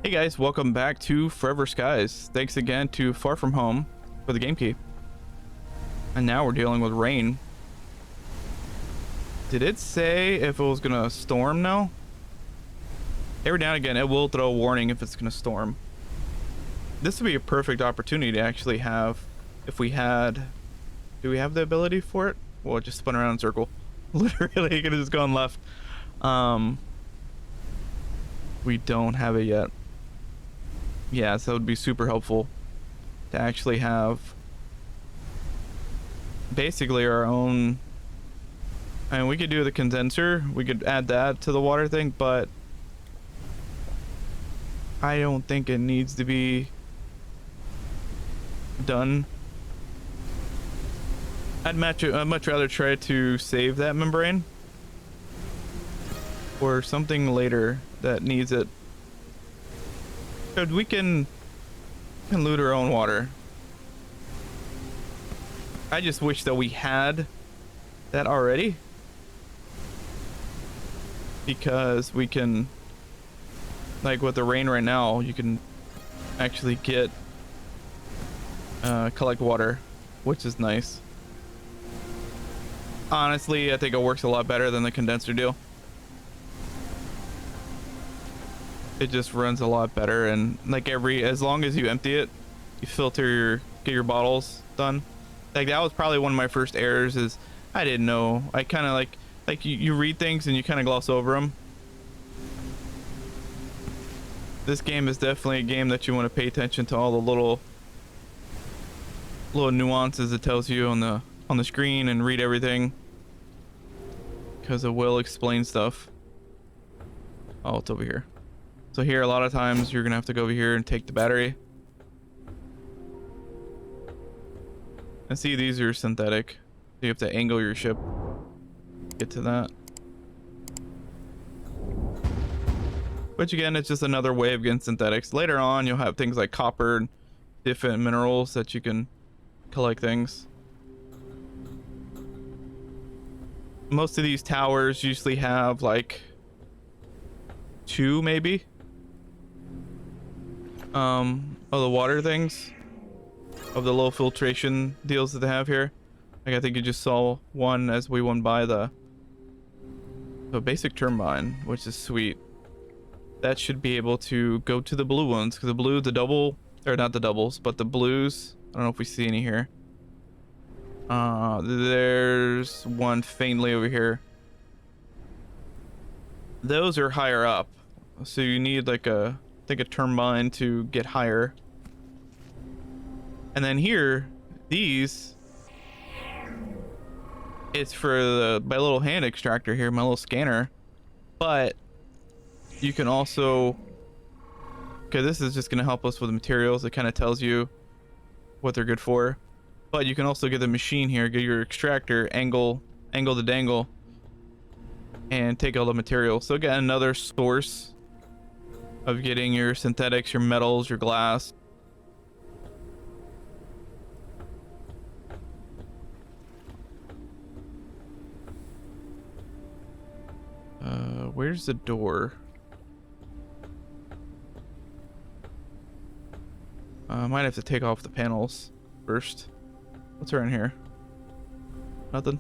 Hey guys, welcome back to Forever Skies. Thanks again to Far From Home for the game key. And now we're dealing with rain. Did it say if it was gonna storm now? Every now and again it will throw a warning if it's gonna storm. This would be a perfect opportunity to actually have, if we had, do we have the ability for it? Well, it just spun around in a circle. Literally, it could have just gone left. We don't have it yet. Yeah, so it would be super helpful to actually have basically our own. And we could do the condenser, we could add that to the water thing, but I don't think it needs to be done. I'd much rather try to save that membrane for something later that needs it. We can loot our own water. I just wish that we had that already, because we can, like with the rain right now, you can actually get collect water, which is nice. Honestly, I think it works a lot better than the condenser deal. It just runs a lot better, and like as long as you empty it, you get your bottles done. Like that was probably one of my first errors, is I didn't know. I kind of like you read things and you kind of gloss over them. This game is definitely a game that you want to pay attention to all the little nuances it tells you on the screen, and read everything, because it will explain stuff. Oh, it's over here. So here, a lot of times you're gonna have to go over here and take the battery. And see, these are synthetic. You have to angle your ship. Get to that. Which again, it's just another way of getting synthetics. Later on, you'll have things like copper and different minerals that you can collect things. Most of these towers usually have like 2 maybe. Of the water things, of the low filtration deals that they have here. Like I think you just saw one as we went by the basic turbine, which is sweet. That should be able to go to the blue ones, because the double, or not the doubles, but the blues, I don't know if we see any here. There's one faintly over here. Those are higher up, so you need like a turbine to get higher. And then here, these, it's for my little hand extractor here, my little scanner. But you can also, okay, this is just gonna help us with the materials. It kind of tells you what they're good for. But you can also get the machine here, get your extractor, angle the dangle, and take all the materials. So again, another source of getting your synthetics, your metals, your glass. Where's the door? I might have to take off the panels first. What's around here? Nothing.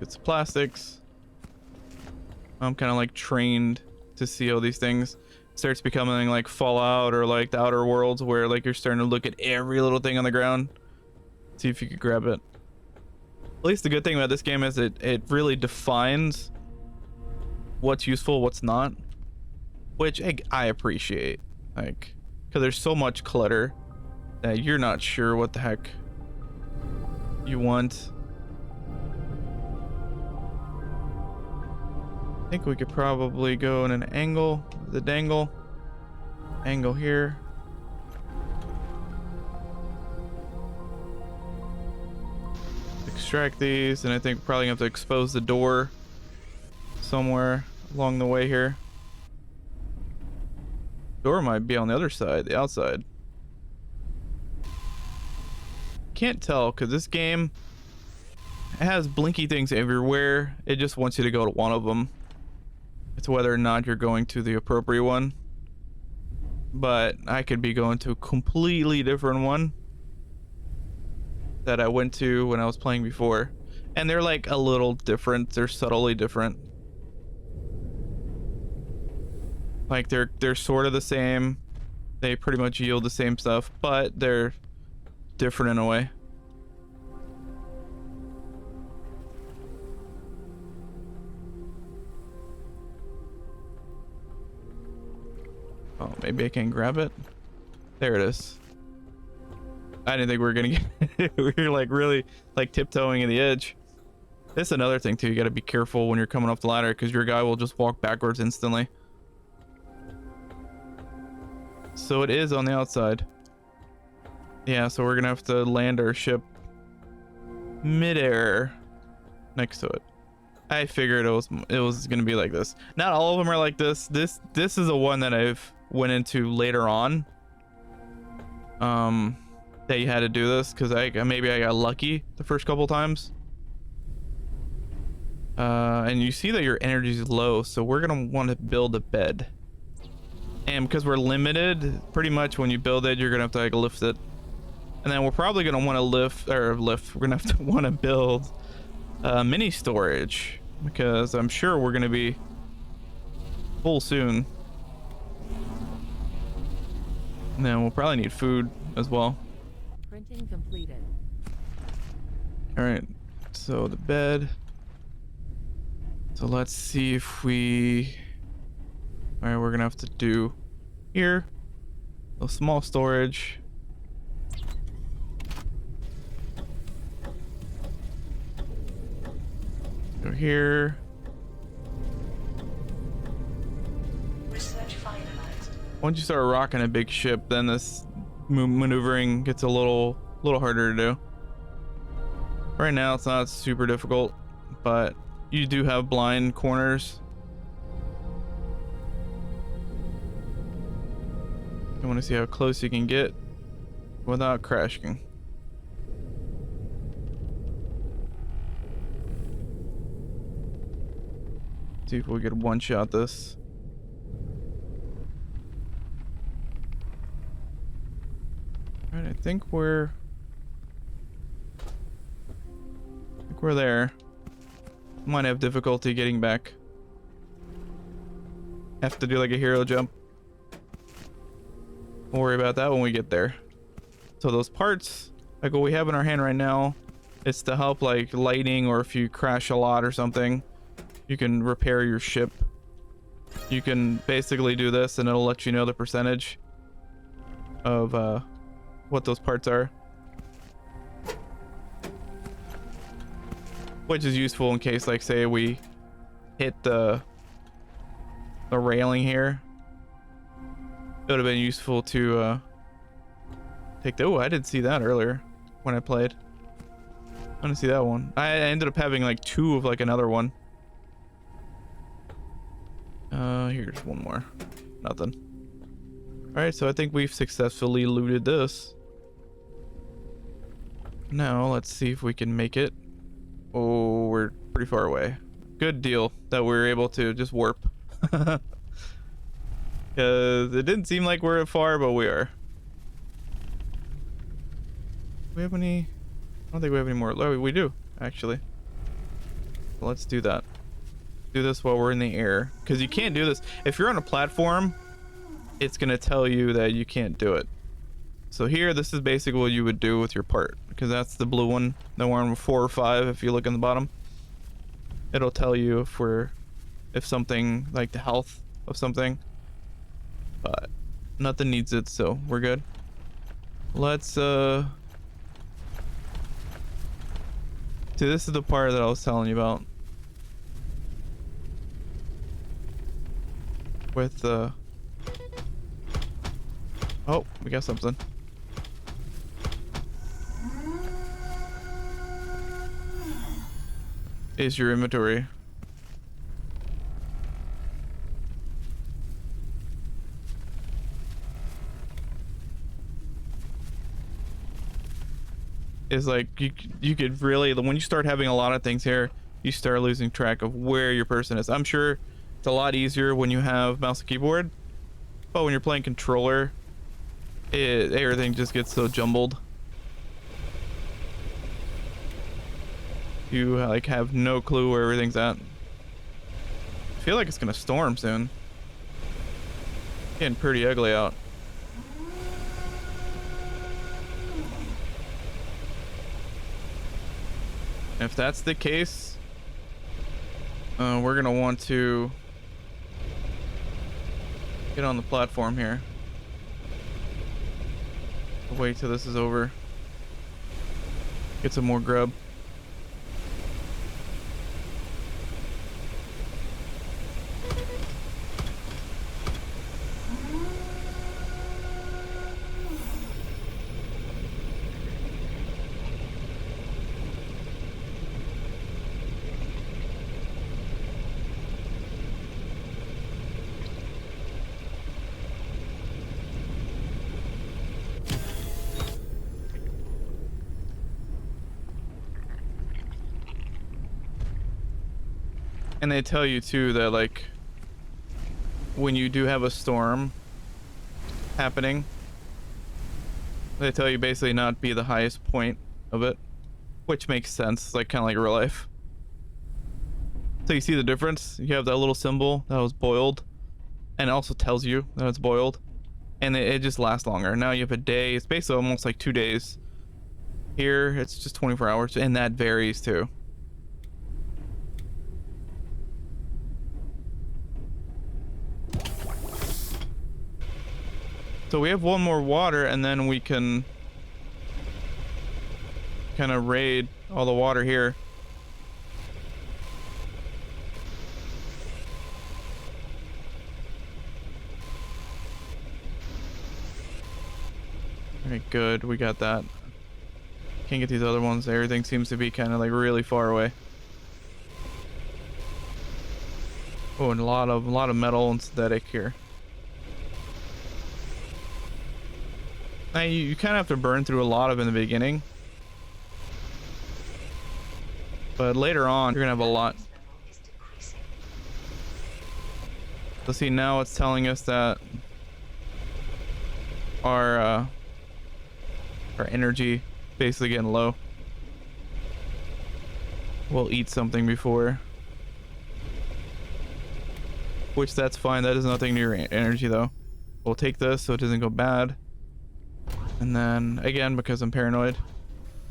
It's plastics. I'm kind of like trained to see all these things. It starts becoming like Fallout or like the Outer Worlds, where like you're starting to look at every little thing on the ground, see if you could grab it. At least the good thing about this game is it really defines what's useful, what's not, which I appreciate. Like, because there's so much clutter that you're not sure what the heck you want. I think we could probably go in an angle, the dangle, angle here. Extract these, and I think we're probably gonna have to expose the door somewhere along the way here. Door might be on the other side, the outside. Can't tell, because this game, it has blinky things everywhere. It just wants you to go to one of them. It's whether or not you're going to the appropriate one. But I could be going to a completely different one that I went to when I was playing before. And they're like a little different. They're subtly different. Like they're sort of the same. They pretty much yield the same stuff, but they're different in a way. Oh, maybe I can grab it. There it is. I didn't think we were gonna get we were like really like tiptoeing in the edge. That's another thing too. You gotta be careful when you're coming off the ladder because your guy will just walk backwards instantly. So it is on the outside. Yeah, so we're gonna have to land our ship midair next to it. I figured it was gonna be like this. Not all of them are like this. This is the one that I've went into later on. That you had to do this because maybe I got lucky the first couple times. And you see that your energy is low, so we're gonna want to build a bed. And because we're limited, pretty much when you build it, you're gonna have to like lift it. And then we're probably gonna want to we're gonna have to want to build mini storage because I'm sure we're gonna be full soon. And then we'll probably need food as well. Printing completed. All right, so the bed. So let's see if we. All right, we're gonna have to do here a small storage. Go here. Research finalized. Once you start rocking a big ship, then this maneuvering gets a little harder to do. Right now, it's not super difficult, but you do have blind corners. You want to see how close you can get without crashing. See if we could one-shot this. All right, I think we're there. Might have difficulty getting back. Have to do like a hero jump. We'll worry about that when we get there. So those parts, like what we have in our hand right now, it's to help like lighting, or if you crash a lot or something, you can repair your ship. You can basically do this and it'll let you know the percentage of what those parts are. Which is useful in case, like, say we hit the railing here. It would have been useful to take the. Oh, I didn't see that earlier when I played. I didn't see that one. I ended up having like two of like another one. Here's one more. Nothing. All right, so I think we've successfully looted this. Now let's see if we can make it. Oh, we're pretty far away. Good deal that we were able to just warp. Because it didn't seem like we're far, but we are. Do we have any? I don't think we have any more. Oh, we do, actually. Let's do that. Do this while we're in the air. Because you can't do this. If you're on a platform, it's going to tell you that you can't do it. So here, this is basically what you would do with your part. Because that's the blue one. Then we're on 4 or 5 if you look in the bottom. It'll tell you if something, like the health of something. But nothing needs it, so we're good. Let's See, this is the part that I was telling you about. With oh, we got something. Is your inventory. Is like you could really, when you start having a lot of things here, you start losing track of where your person is. I'm sure It's a lot easier when you have mouse and keyboard, but when you're playing controller, everything just gets so jumbled. You like have no clue where everything's at. I feel like it's gonna storm soon. Getting pretty ugly out. If that's the case, we're gonna want to get on the platform here. Wait till this is over. Get some more grub. And they tell you too that like when you do have a storm happening, they tell you basically not be the highest point of it, which makes sense, like kind of like real life. So you see the difference? You have that little symbol that was boiled, and it also tells you that it's boiled, and it just lasts longer. Now you have a day. It's basically almost like 2 days. Here it's just 24 hours, and that varies too. So we have one more water, and then we can kind of raid all the water here. Alright, good. We got that. Can't get these other ones. Everything seems to be kind of like really far away. Oh, and a lot of metal and synthetic here. Now you kind of have to burn through a lot of in the beginning, but later on you're gonna have a lot. So see, now it's telling us that our energy basically getting low. We'll eat something before, which that's fine. That is nothing to your energy though. We'll take this so it doesn't go bad. And then again, because I'm paranoid,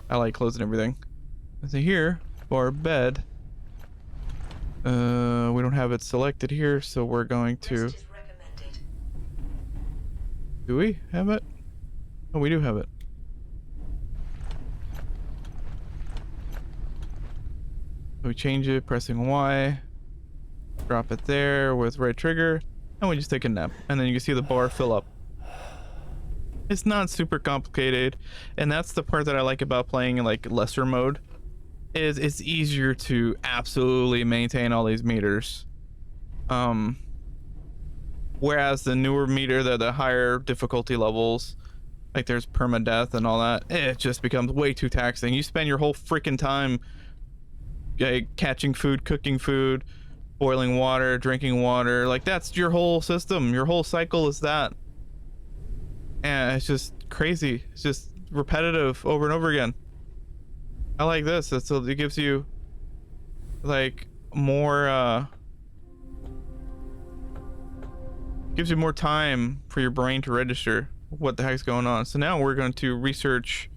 I like closing everything. So here for our bed, we don't have it selected here, so we're going to. Do we have it? Oh, we do have it. We change it, pressing Y, drop it there with right trigger, and we just take a nap. And then you can see the bar fill up. It's not super complicated, and that's the part that I like about playing in like lesser mode, is it's easier to absolutely maintain all these meters. Whereas the newer meter, the higher difficulty levels, like there's permadeath and all that, it just becomes way too taxing. You spend your whole freaking time catching food, cooking food, boiling water, drinking water. Like that's your whole system. Your whole cycle is that. And it's just crazy. It's just repetitive over and over again. I like this. So it gives you like more gives you more time for your brain to register what the heck's going on. So now we're going to research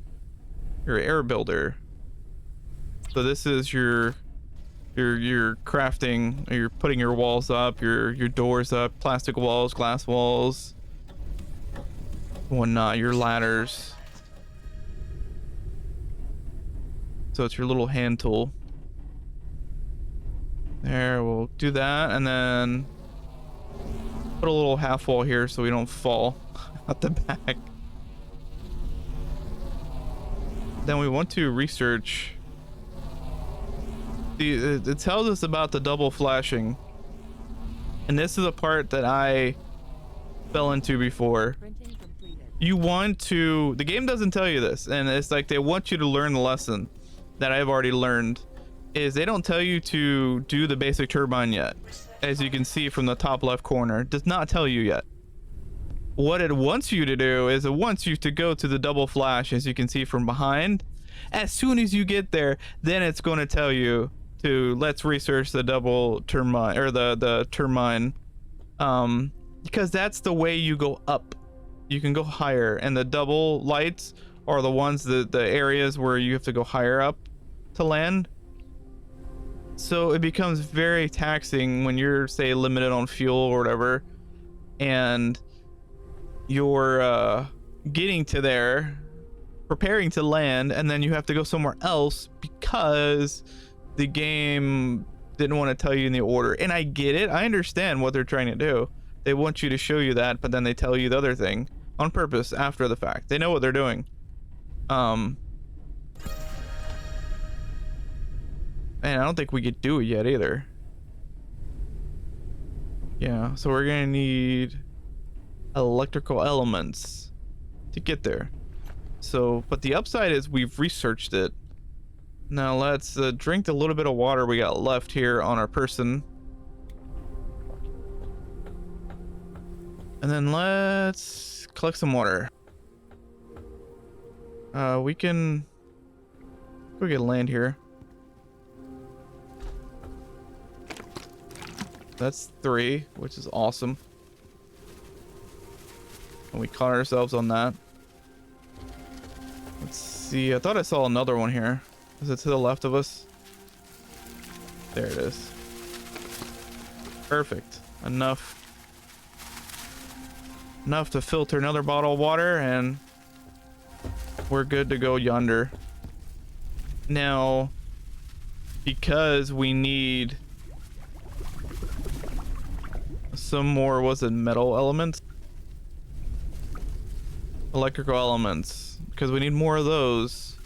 your air builder. So this is your crafting. You're putting your walls up, your doors up, plastic walls, glass walls, whatnot, your ladders. So it's your little hand tool. There, we'll do that, and then put a little half wall here so we don't fall out the back. Then we want to research. It tells us about the double flashing, and this is a part that I fell into before. You want to, the game doesn't tell you this, and it's like they want you to learn the lesson that I've already learned, is they don't tell you to do the basic turbine yet. as you can see from the top left corner, does not tell you yet. What it wants you to do is it wants you to go to the double flash, as you can see from behind. As soon as you get there, then it's going to tell you to let's research the double turbine, or the turbine, because that's the way you go up. You can go higher, and the double lights are the ones the areas where you have to go higher up to land. So it becomes very taxing when you're, say, limited on fuel or whatever, and you're getting to there, preparing to land, and then you have to go somewhere else because the game didn't want to tell you in the order. And I get it. I understand what they're trying to do. They want you to show you that, but then they tell you the other thing on purpose after the fact. They know what they're doing. And I don't think we could do it yet either. Yeah, so we're gonna need electrical elements to get there. So, but the upside is we've researched it. Now let's drink the little bit of water we got left here on our person. And then let's collect some water. We can go get land here. That's 3, which is awesome. And we caught ourselves on that. Let's see. I thought I saw another one here. Is it to the left of us? There it is. Perfect. Enough to filter another bottle of water, and we're good to go yonder. Now, because we need some more, was it metal elements? Electrical elements, because we need more of those.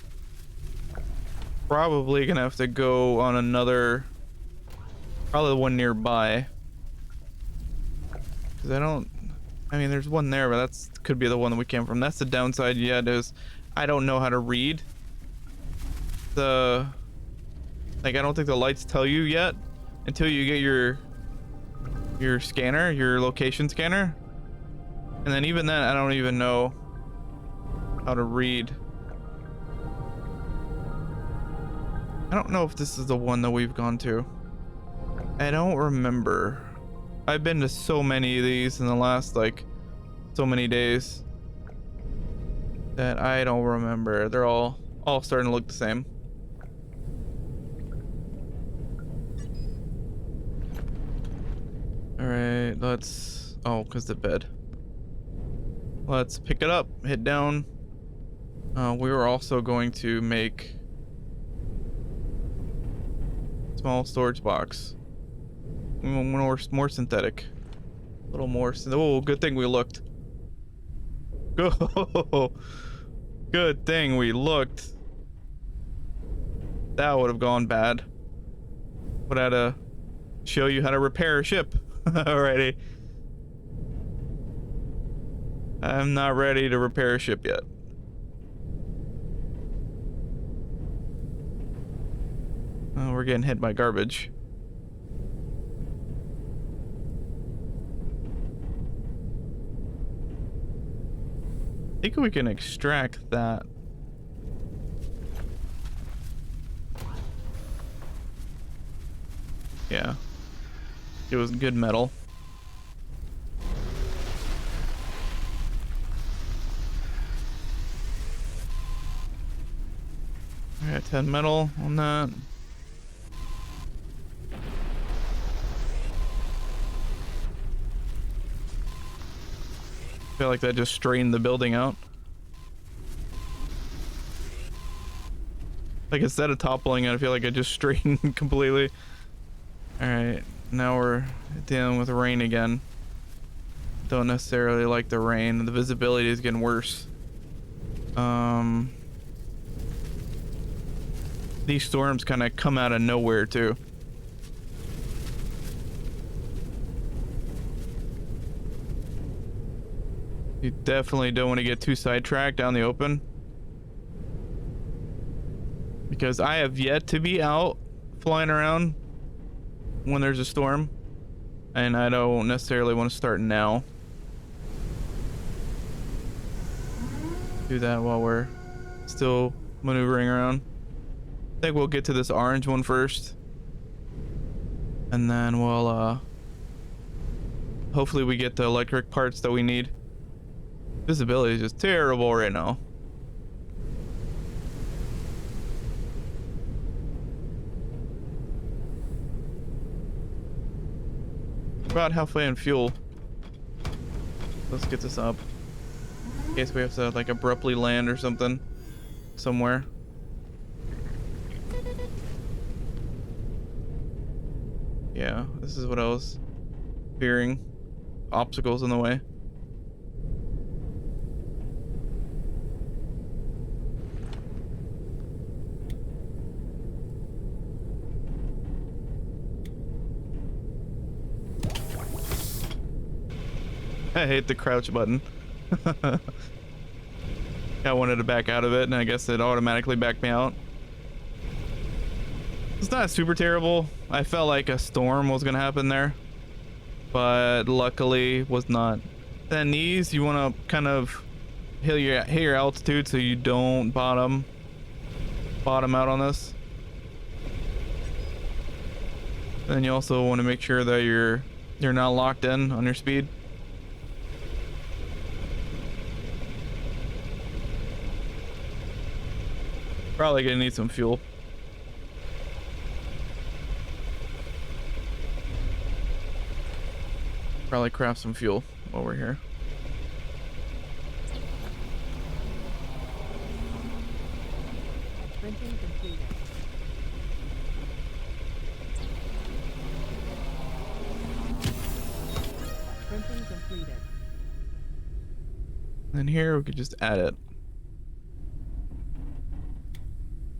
Probably gonna have to go on another, probably the one nearby, because I mean there's one there, but that's could be the one that we came from. That's the downside. Yeah, it is. I don't know how to read the, like, I don't think the lights tell you yet until you get your scanner, your location scanner, and then even then I don't even know how to read. I don't know if this is the one that we've gone to. I don't remember. I've been to so many of these in the last, like, so many days that I don't remember. They're all starting to look the same. All right, let's, oh, because the bed. Let's pick it up, hit down. We were also going to make small storage box. More synthetic. A little more. Oh, good thing we looked. Oh, good thing we looked. That would have gone bad. Would have to show you how to repair a ship. Alrighty. I'm not ready to repair a ship yet. Oh, we're getting hit by garbage. I think we can extract that. Yeah. It was good metal. I got 10 metal on that. I feel like that just strained the building out. Like, instead of toppling it, I feel like it just strained completely. Alright, now we're dealing with rain again. Don't necessarily like the rain. The visibility is getting worse. These storms kind of come out of nowhere too. You definitely don't want to get too sidetracked down the open, because I have yet to be out flying around when there's a storm. and I don't necessarily want to start now. Do that while we're still maneuvering around. I think we'll get to this orange one first, and then we'll hopefully we get the electric parts that we need. Visibility is just terrible right now. About halfway in fuel. Let's get this up in case we have to like abruptly land or something somewhere. Yeah, this is what I was fearing. Obstacles in the way. I hate the crouch button. I wanted to back out of it, and I guess it automatically backed me out. It's not super terrible. I felt like a storm was gonna happen there, but luckily was not. Then these, you want to kind of hit your altitude so you don't bottom out on this. Then you also want to make sure that you're not locked in on your speed. Probably gonna need some fuel. Probably craft some fuel while we're here. Printing completed. Printing completed. And here we could just add it.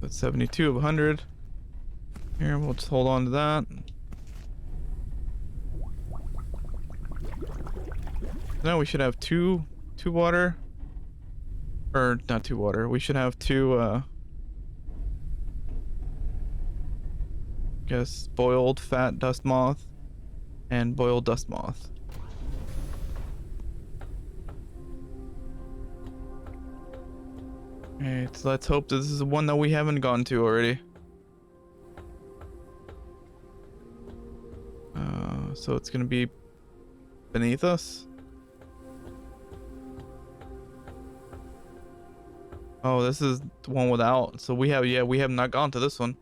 That's 72 of 100. Here, we'll just hold on to that. Now we should have two water. Or not 2 water. We should have 2 guess boiled fat dust moth and boiled dust moth. Alright, so let's hope that this is one that we haven't gone to already. So it's gonna be beneath us. Oh, this is the one without. So we have not gone to this one.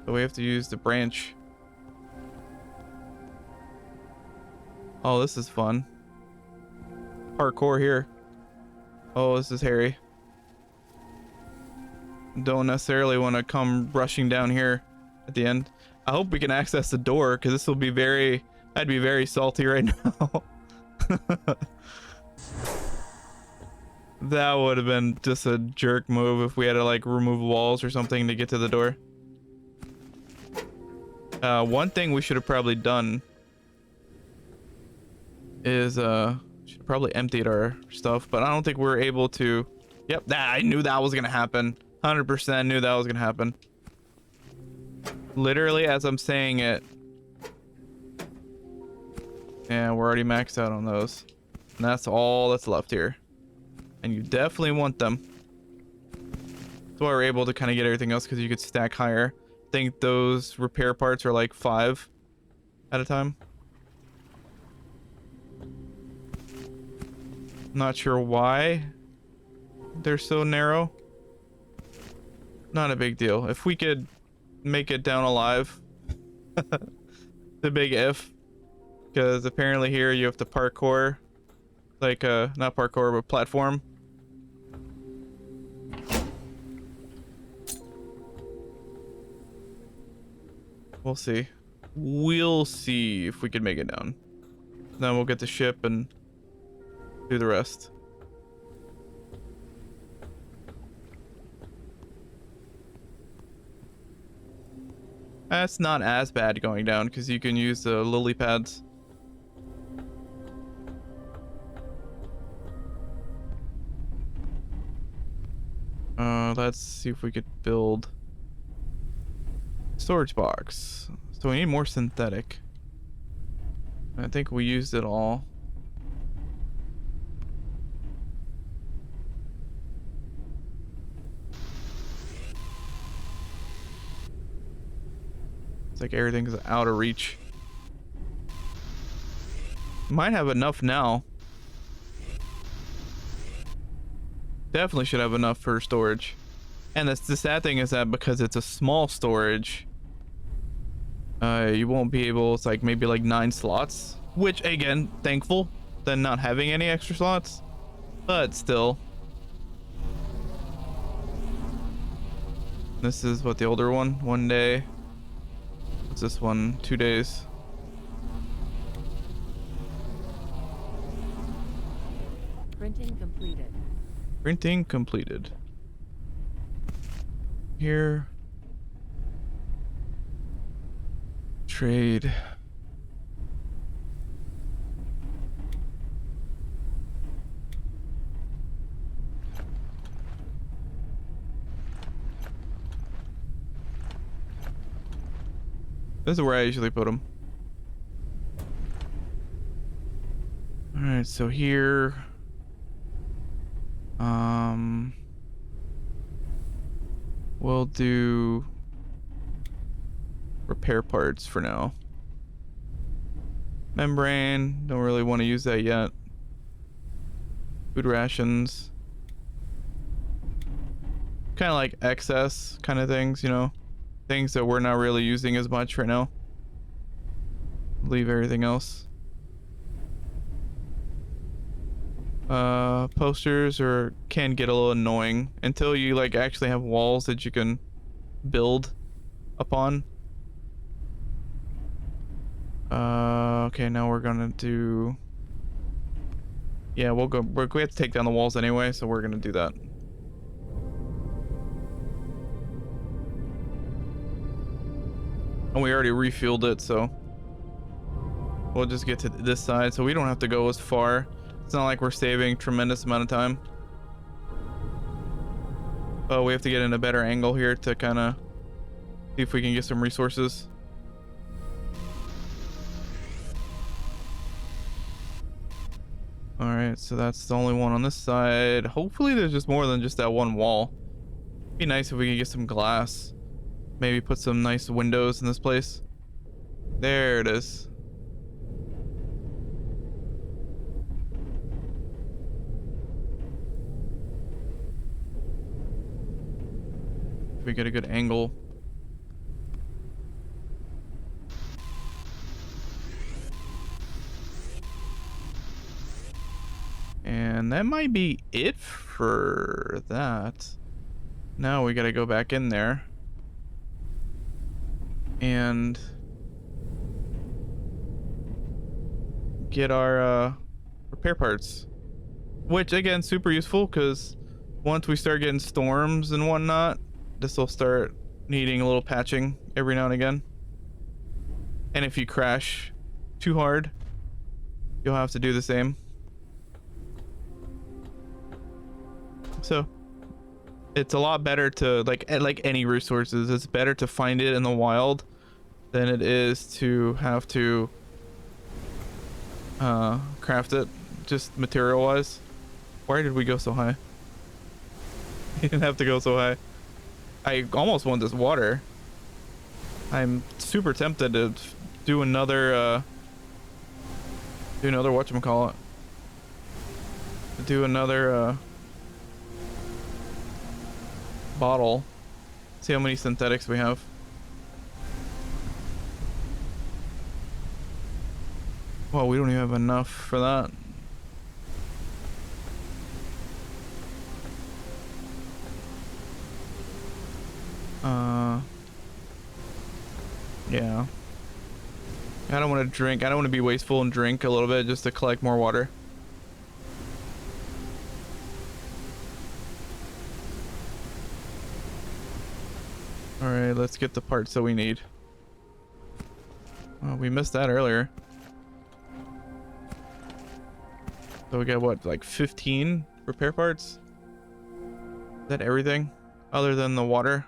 So we have to use the branch. Oh, this is fun. Parkour here. Oh, this is hairy. Don't necessarily want to come rushing down here at the end. I hope we can access the door, because this will be I'd be very salty right now. That would have been just a jerk move if we had to like remove walls or something to get to the door. One thing we should have probably done is should have probably emptied our stuff, but I don't think we're able to. Yep, I knew that was gonna happen. 100% knew that was gonna happen. Literally as I'm saying it. Yeah, we're already maxed out on those. And that's all that's left here. And you definitely want them. That's why we're able to kind of get everything else, because you could stack higher. I think those repair parts are like 5 at a time. Not sure why they're so narrow. Not a big deal. If we could make it down alive. The big if. Because apparently here you have to parkour. Like, not parkour, but platform. We'll see. We'll see if we can make it down. Then we'll get the ship and do the rest. That's not as bad going down because you can use the lily pads. Let's see if we could build storage box. So we need more synthetic. I think we used it all. It's like everything's out of reach. Might have enough now. Definitely should have enough for storage. And the sad thing is that because it's a small storage, you won't be able, it's like maybe like 9 slots, which again, thankful than not having any extra slots, but still. This is what, the older one, 1 day. What's this one? 2 days. Printing completed. Printing completed. Here. Trade. This is where I usually put them. All right, so here, we'll do repair parts for now. Membrane, don't really want to use that yet. Food rations. Kind of like excess kind of things, you know? Things that we're not really using as much right now. Leave everything else. Posters can get a little annoying until you like actually have walls that you can build upon. Okay, now we're gonna do, yeah, we have to take down the walls anyway, so we're gonna do that. And we already refueled it, so we'll just get to this side so we don't have to go as far. It's not like we're saving tremendous amount of time. But we have to get in a better angle here to kind of see if we can get some resources. Alright, so that's the only one on this side. Hopefully there's just more than just that one wall. It'd be nice if we could get some glass. Maybe put some nice windows in this place. There it is. If we get a good angle. And that might be it for that. Now we gotta go back in there and get our repair parts, which again, super useful because once we start getting storms and whatnot, this will start needing a little patching every now and again. And if you crash too hard, you'll have to do the same. So it's a lot better to like any resources, it's better to find it in the wild than it is to have to craft it, just material wise. Why did we go so high? You didn't have to go so high. I almost want this water. I'm super tempted to do another whatchamacallit. Do another bottle. See how many synthetics we have. Well, we don't even have enough for that. Yeah. I don't want to drink. I don't want to be wasteful and drink a little bit just to collect more water. Alright, let's get the parts that we need. Oh, we missed that earlier. So we got what, like 15 repair parts? Is that everything? Other than the water?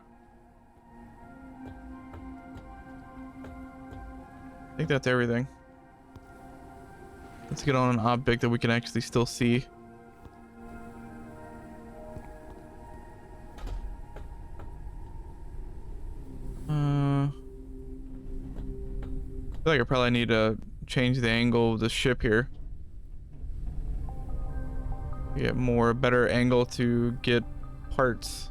I think that's everything. Let's get on an object that we can actually still see. I feel like I probably need to change the angle of the ship here. Get better angle to get parts.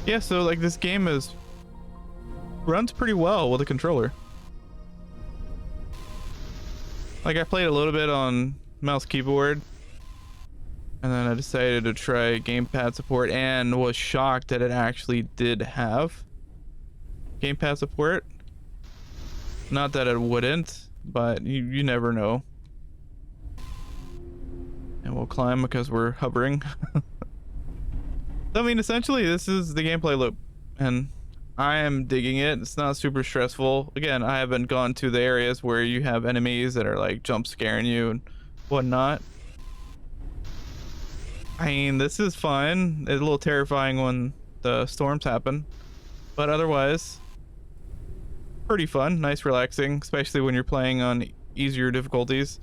Yeah, so like this game runs pretty well with a controller. Like I played a little bit on mouse keyboard, and then I decided to try gamepad support and was shocked that it actually did have gamepad support. Not that it wouldn't, but you never know. And we'll climb because we're hovering. I mean, essentially, this is the gameplay loop, and I am digging it. It's not super stressful. Again, I haven't gone to the areas where you have enemies that are like jump scaring you and whatnot. I mean, this is fun. It's a little terrifying when the storms happen, but otherwise, pretty fun. Nice, relaxing, especially when you're playing on easier difficulties.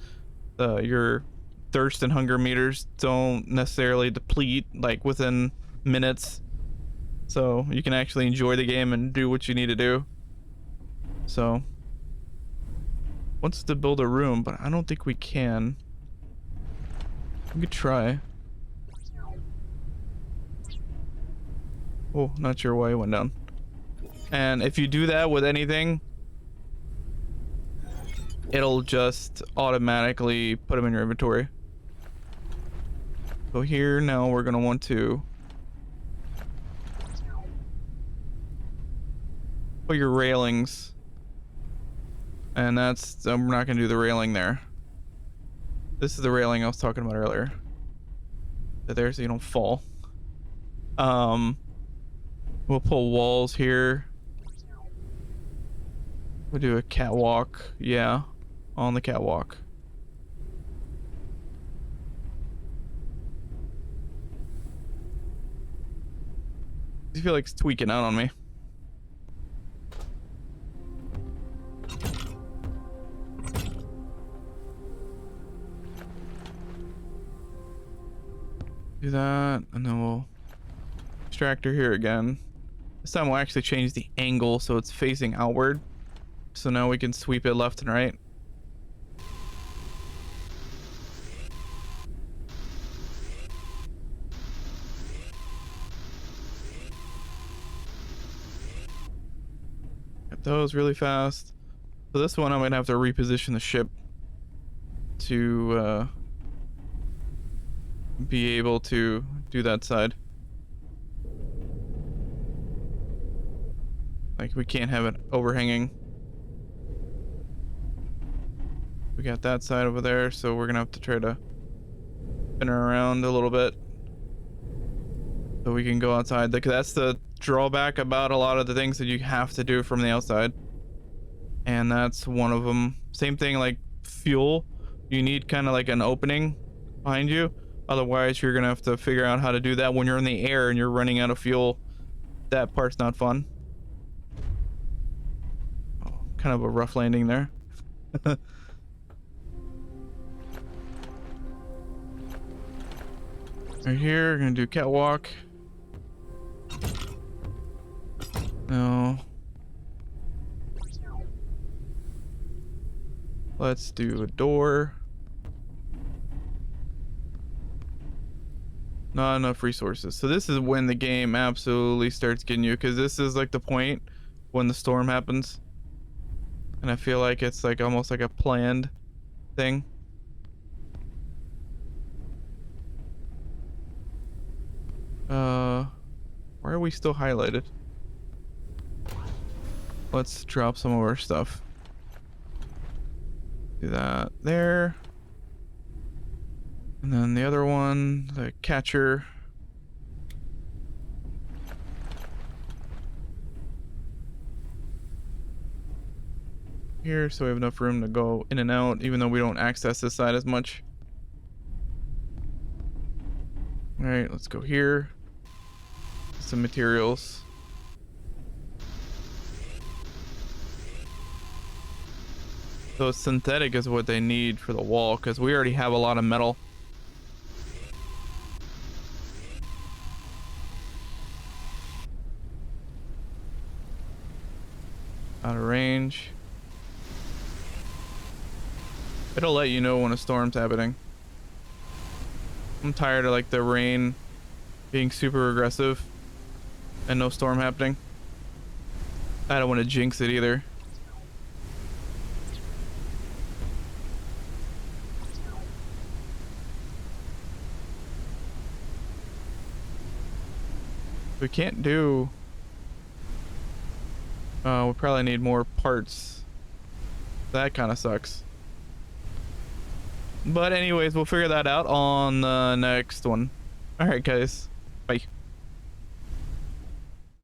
Your thirst and hunger meters don't necessarily deplete like within minutes, so you can actually enjoy the game and do what you need to do. So wants to build a room, but I don't think we can. We could try. Oh, not sure why it went down. And if you do that with anything, it'll just automatically put them in your inventory. So here now we're gonna want to put your railings, and that's we're not gonna do the railing there. This is the railing I was talking about earlier. There, so you don't fall. We'll pull walls here. We'll do a catwalk. Yeah, on the catwalk. I feel like it's tweaking out on me. Do that, and then we'll extractor here again. This time we'll actually change the angle so it's facing outward. So now we can sweep it left and right. Get those really fast. So this one I'm gonna have to reposition the ship to be able to do that side. Like we can't have it overhanging. We got that side over there, so we're gonna have to try to spin her around a little bit so we can go outside. Like that's the drawback about a lot of the things that you have to do from the outside, and that's one of them. Same thing like fuel. You need kind of like an opening behind you, otherwise you're gonna have to figure out how to do that when you're in the air and you're running out of fuel. That part's not fun. Oh, kind of a rough landing there. Right here, we're gonna do catwalk. No. Let's do a door. Not enough resources. So this is when the game absolutely starts getting you, because this is like the point when the storm happens. And I feel like it's like almost like a planned thing. Why are we still highlighted? Let's drop some of our stuff. Do that there. And then the other one, the catcher. here so we have enough room to go in and out, even though we don't access this side as much. All right, let's go here. Some materials. So synthetic is what they need for the wall, because we already have a lot of metal. Out of range. It'll let you know when a storm's happening. I'm tired of like the rain being super aggressive and no storm happening. I don't want to jinx it either. We can't do... we probably need more parts. That kind of sucks. But anyways, we'll figure that out on the next one. All right, guys. Bye.